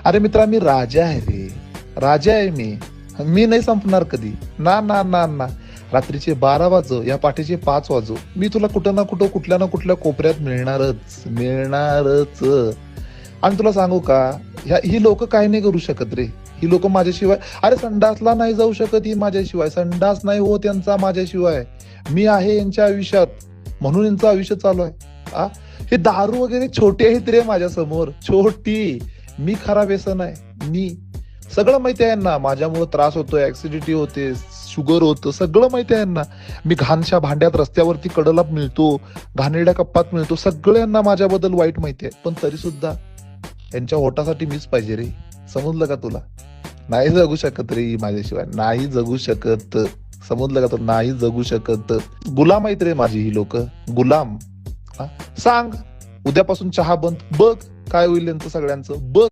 अरे मित्रा, मी राजा आहे रे. राजा आहे मी. मी नाही संपणार कधी. ना ना ना ना. रात्रीचे 12 वाजो या पहाटेचे 5 वाजो, मी तुला कुठं ना कुठं, कुठल्या ना कुठल्या कोपऱ्यात मिळणारच मिळणारच. आणि तुला सांगू का, ही लोक काही नाही करू शकत रे. ही लोक माझ्याशिवाय, अरे संडासला नाही जाऊ शकत ही माझ्याशिवाय. संडास नाही होत यांचा माझ्याशिवाय. मी आहे यांच्या आयुष्यात, म्हणून यांचं आयुष्य चालू आहे. हे दारू वगैरे छोटी आहेत रे माझ्या समोर, छोटी. मी खरा व्यसन आहे. मी सगळं माहिती आहे यांना. माझ्यामुळे त्रास होतोय, ऍसिडिटी होते, शुगर होतं, सगळं माहिती आहे यांना. मी घाणशा भांड्यात रस्त्यावरती कडला मिळतो, घाणेरड्या कप्पात मिळतो, सगळ्यांना माझ्याबद्दल वाईट माहिती आहे. पण तरी सुद्धा यांच्या होटासाठी मीच पाहिजे रे. समजलं का तुला? नाही जगू शकत रे माझ्याशिवाय, नाही जगू शकत. समजलं का तुला? नाही जगू शकत. गुलाम आहेत रे माझी ही लोक, गुलाम. सांग उद्यापासून चहा बंद, बघ काय होईल यांचं सगळ्यांचं, बघ.